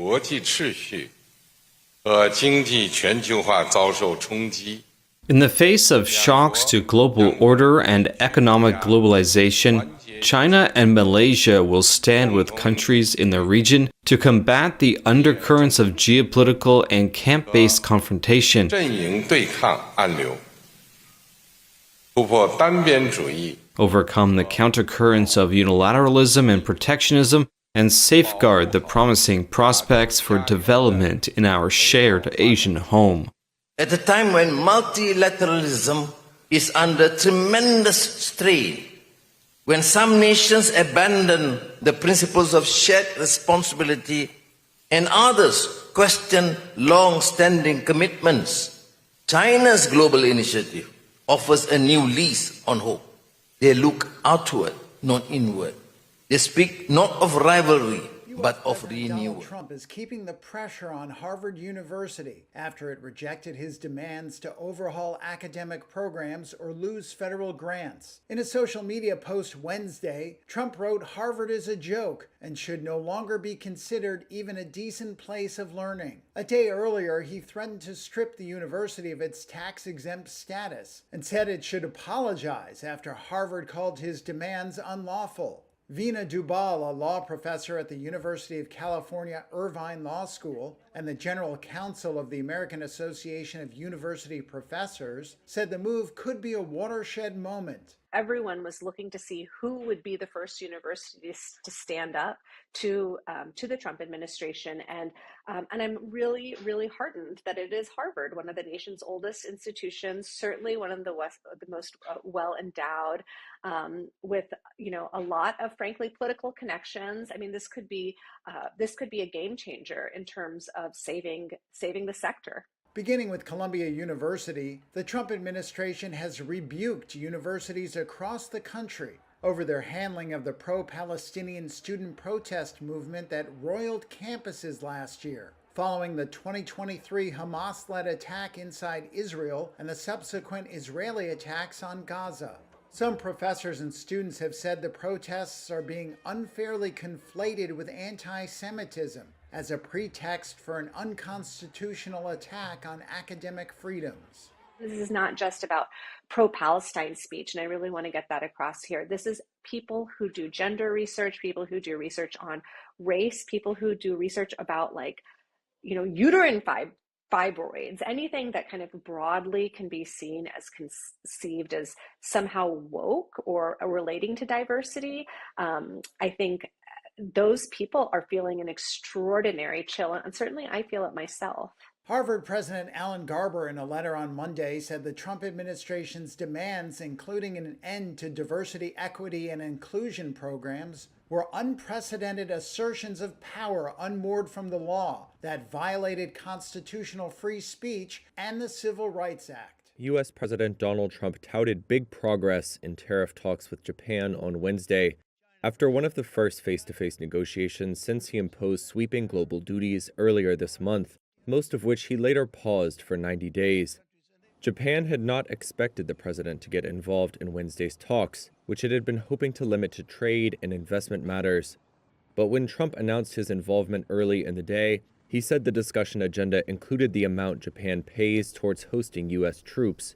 国际秩序和经济全球化遭受冲击。In the face of shocks to global order and economic globalization, China and Malaysia will stand with countries in the region to combat the undercurrents of geopolitical and camp-based confrontation, 阵营对抗暗流，突破单边主义， overcome the countercurrents of unilateralism and protectionism, and safeguard the promising prospects for development in our shared Asian home. At a time when multilateralism is under tremendous strain, when some nations abandon the principles of shared responsibility and others question long-standing commitments, China's global initiative offers a new lease on hope. They look outward, not inward. They speak not of rivalry, but of renewal. Donald Trump is keeping the pressure on Harvard University after it rejected his demands to overhaul academic programs or lose federal grants. In a social media post Wednesday, Trump wrote Harvard is a joke and should no longer be considered even a decent place of learning. A day earlier, he threatened to strip the university of its tax-exempt status and said it should apologize after Harvard called his demands unlawful. Veena Dubal, a law professor at the University of California Irvine Law School and the general counsel of the American Association of University Professors, said the move could be a watershed moment. Everyone was looking to see who would be the first universities to stand up to the Trump administration, and I'm really, really heartened that it is Harvard, one of the nation's oldest institutions, certainly one of the most well endowed, with a lot of frankly political connections. I mean, this could be a game changer in terms of saving the sector. Beginning with Columbia University, the Trump administration has rebuked universities across the country over their handling of the pro-Palestinian student protest movement that roiled campuses last year, following the 2023 Hamas-led attack inside Israel and the subsequent Israeli attacks on Gaza. Some professors and students have said the protests are being unfairly conflated with anti-Semitism as a pretext for an unconstitutional attack on academic freedoms. This is not just about pro-Palestine speech, and I really want to get that across here. This is people who do gender research, people who do research on race, people who do research about uterine fibroids, anything that kind of broadly can be seen as conceived as somehow woke or relating to diversity. I think those people are feeling an extraordinary chill, and certainly I feel it myself. Harvard President Alan Garber, in a letter on Monday, said the Trump administration's demands, including an end to diversity, equity, and inclusion programs, were unprecedented assertions of power unmoored from the law that violated constitutional free speech and the Civil Rights Act. U.S. President Donald Trump touted big progress in tariff talks with Japan on Wednesday, after one of the first face-to-face negotiations since he imposed sweeping global duties earlier this month, most of which he later paused for 90 days. Japan had not expected the president to get involved in Wednesday's talks, which it had been hoping to limit to trade and investment matters. But when Trump announced his involvement early in the day, he said the discussion agenda included the amount Japan pays towards hosting U.S. troops.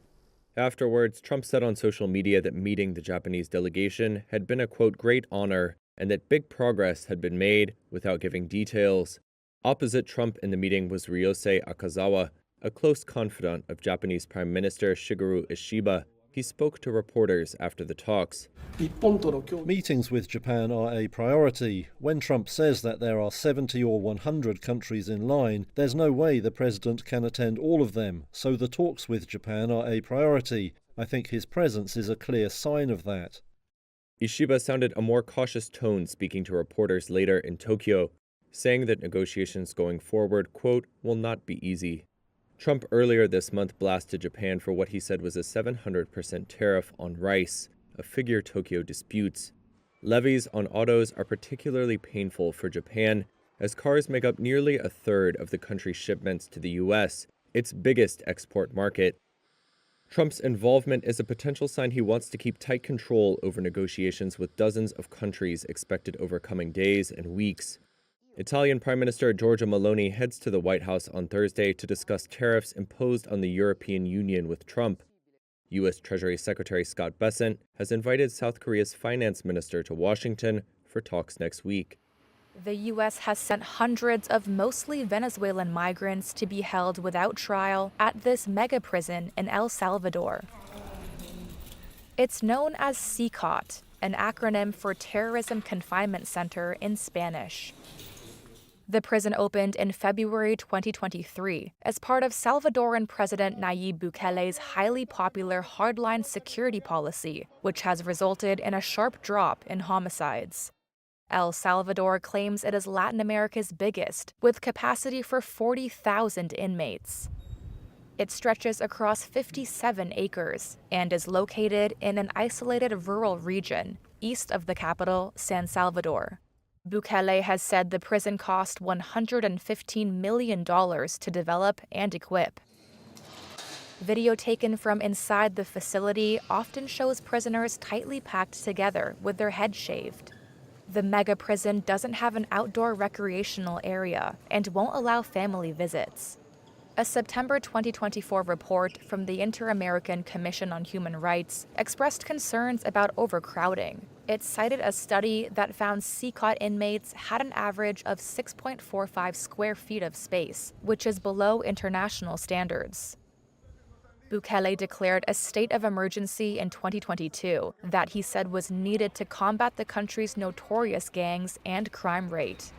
Afterwards, Trump said on social media that meeting the Japanese delegation had been a, quote, great honor, and that big progress had been made without giving details. Opposite Trump in the meeting was Ryosei Akazawa, a close confidant of Japanese Prime Minister Shigeru Ishiba. He spoke to reporters after the talks. Meetings with Japan are a priority. When Trump says that there are 70 or 100 countries in line, there's no way the president can attend all of them, so the talks with Japan are a priority. I think his presence is a clear sign of that. Ishiba sounded a more cautious tone speaking to reporters later in Tokyo, saying that negotiations going forward, quote, will not be easy. Trump earlier this month blasted Japan for what he said was a 700% tariff on rice, a figure Tokyo disputes. Levies on autos are particularly painful for Japan, as cars make up nearly a third of the country's shipments to the U.S., its biggest export market. Trump's involvement is a potential sign he wants to keep tight control over negotiations with dozens of countries expected over coming days and weeks. Italian Prime Minister Giorgia Meloni heads to the White House on Thursday to discuss tariffs imposed on the European Union with Trump. U.S. Treasury Secretary Scott Bessent has invited South Korea's finance minister to Washington for talks next week. The U.S. has sent hundreds of mostly Venezuelan migrants to be held without trial at this mega prison in El Salvador. It's known as CCOT, an acronym for Terrorism Confinement Center in Spanish. The prison opened in February 2023 as part of Salvadoran President Nayib Bukele's highly popular hardline security policy, which has resulted in a sharp drop in homicides. El Salvador claims it is Latin America's biggest, with capacity for 40,000 inmates. It stretches across 57 acres and is located in an isolated rural region east of the capital, San Salvador. Bukele has said the prison cost $115 million to develop and equip. Video taken from inside the facility often shows prisoners tightly packed together with their heads shaved. The mega prison doesn't have an outdoor recreational area and won't allow family visits. A September 2024 report from the Inter-American Commission on Human Rights expressed concerns about overcrowding. It cited a study that found CCOT inmates had an average of 6.45 square feet of space, which is below international standards. Bukele declared a state of emergency in 2022 that he said was needed to combat the country's notorious gangs and crime rate.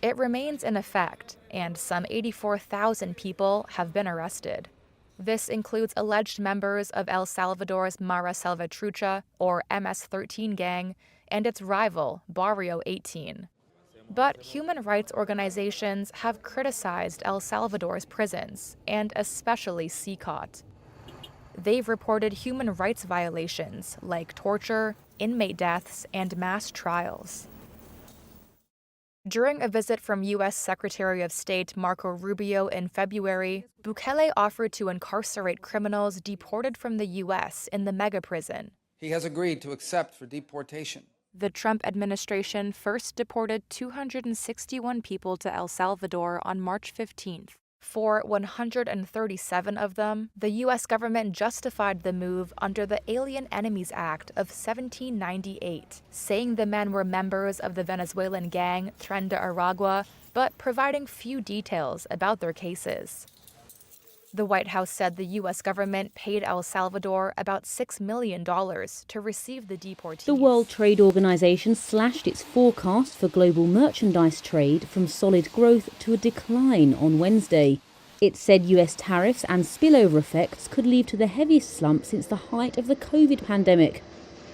It remains in effect, and some 84,000 people have been arrested. This includes alleged members of El Salvador's Mara Salvatrucha, or MS-13 gang, and its rival, Barrio 18. But human rights organizations have criticized El Salvador's prisons, and especially CCOT. They've reported human rights violations like torture, inmate deaths, and mass trials. During a visit from U.S. Secretary of State Marco Rubio in February, Bukele offered to incarcerate criminals deported from the U.S. in the mega prison. He has agreed to accept for deportation. The Trump administration first deported 261 people to El Salvador on March 15th. For 137 of them, the U.S. government justified the move under the Alien Enemies Act of 1798, saying the men were members of the Venezuelan gang Tren de Aragua, but providing few details about their cases. The White House said the U.S. government paid El Salvador about $6 million to receive the deportees. The World Trade Organization slashed its forecast for global merchandise trade from solid growth to a decline on Wednesday. It said U.S. tariffs and spillover effects could lead to the heaviest slump since the height of the COVID pandemic.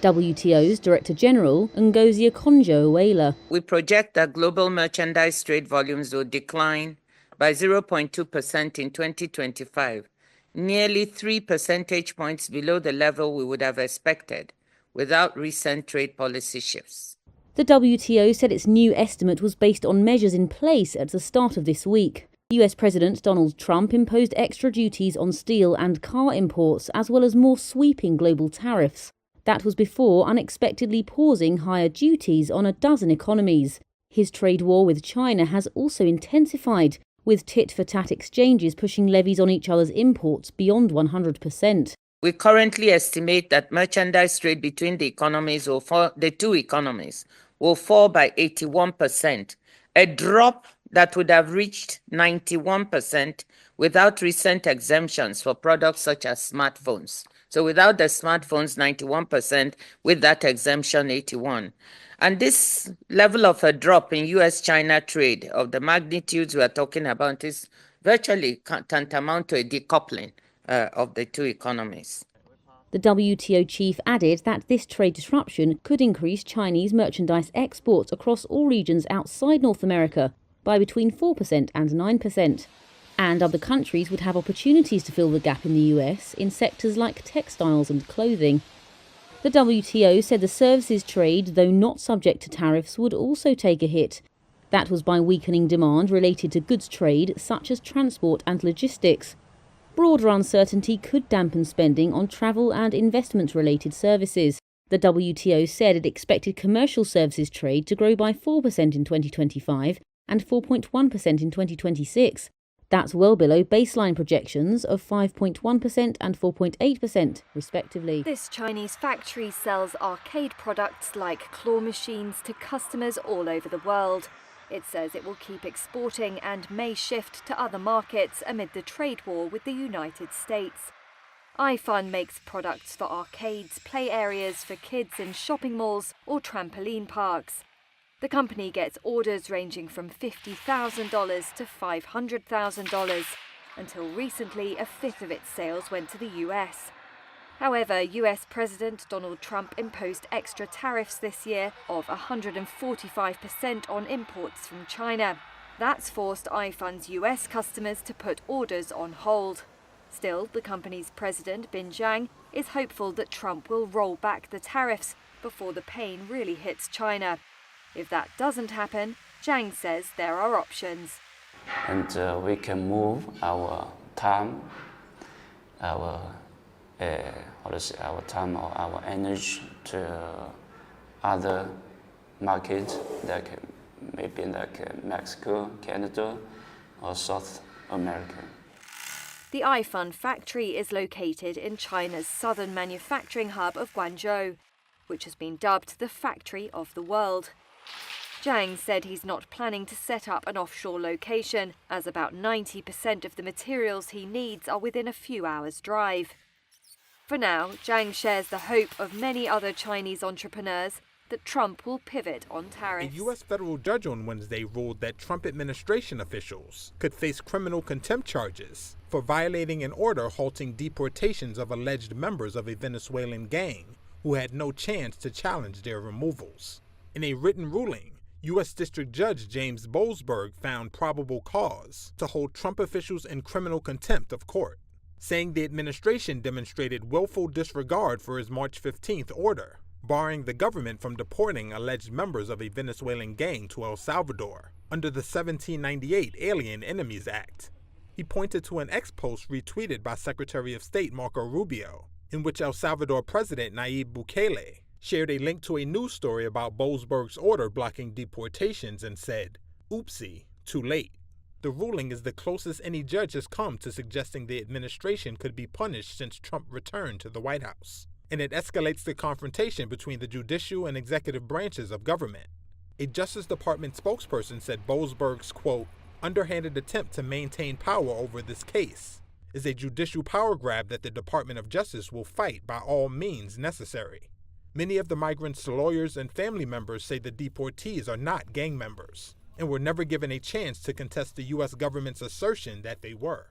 WTO's Director General, Ngozi Okonjo-Iweala. We project that global merchandise trade volumes will decline by 0.2% in 2025, nearly 3 percentage points below the level we would have expected without recent trade policy shifts. The WTO said its new estimate was based on measures in place at the start of this week. US President Donald Trump imposed extra duties on steel and car imports, as well as more sweeping global tariffs. That was before unexpectedly pausing higher duties on a dozen economies. His trade war with China has also intensified, with tit-for-tat exchanges pushing levies on each other's imports beyond 100%. We currently estimate that merchandise trade between the two economies will fall by 81%, a drop that would have reached 91% without recent exemptions for products such as smartphones. So without the smartphones, 91%, with that exemption, 81%. And this level of a drop in U.S.-China trade of the magnitudes we are talking about is virtually tantamount to a decoupling of the two economies. The WTO chief added that this trade disruption could increase Chinese merchandise exports across all regions outside North America by between 4% and 9%. And other countries would have opportunities to fill the gap in the US in sectors like textiles and clothing. The WTO said the services trade, though not subject to tariffs, would also take a hit. That was by weakening demand related to goods trade, such as transport and logistics. Broader uncertainty could dampen spending on travel and investment-related services. The WTO said it expected commercial services trade to grow by 4% in 2025 and 4.1% in 2026. That's well below baseline projections of 5.1% and 4.8%, respectively. This Chinese factory sells arcade products like claw machines to customers all over the world. It says it will keep exporting and may shift to other markets amid the trade war with the United States. iFun makes products for arcades, play areas for kids in shopping malls or trampoline parks. The company gets orders ranging from $50,000 to $500,000. Until recently, a fifth of its sales went to the US. However, US President Donald Trump imposed extra tariffs this year of 145% on imports from China. That's forced iFun's US customers to put orders on hold. Still, the company's president, Bin Jiang, is hopeful that Trump will roll back the tariffs before the pain really hits China. If that doesn't happen, Jiang says there are options. And we can move our time, our time or our energy to other markets, maybe like Mexico, Canada, or South America. The iFun factory is located in China's southern manufacturing hub of Guangzhou, which has been dubbed the factory of the world. Jiang said he's not planning to set up an offshore location, as about 90% of the materials he needs are within a few hours' drive. For now, Jiang shares the hope of many other Chinese entrepreneurs that Trump will pivot on tariffs. A U.S. federal judge on Wednesday ruled that Trump administration officials could face criminal contempt charges for violating an order halting deportations of alleged members of a Venezuelan gang who had no chance to challenge their removals. In a written ruling, U.S. District Judge James Boasberg found probable cause to hold Trump officials in criminal contempt of court, saying the administration demonstrated willful disregard for his March 15th order, barring the government from deporting alleged members of a Venezuelan gang to El Salvador under the 1798 Alien Enemies Act. He pointed to an ex-post retweeted by Secretary of State Marco Rubio, in which El Salvador President Nayib Bukele shared a link to a news story about Boasberg's order blocking deportations and said, "Oopsie, too late." The ruling is the closest any judge has come to suggesting the administration could be punished since Trump returned to the White House, and it escalates the confrontation between the judicial and executive branches of government. A Justice Department spokesperson said Boasberg's, quote, underhanded attempt to maintain power over this case is a judicial power grab that the Department of Justice will fight by all means necessary. Many of the migrants' lawyers and family members say the deportees are not gang members and were never given a chance to contest the U.S. government's assertion that they were.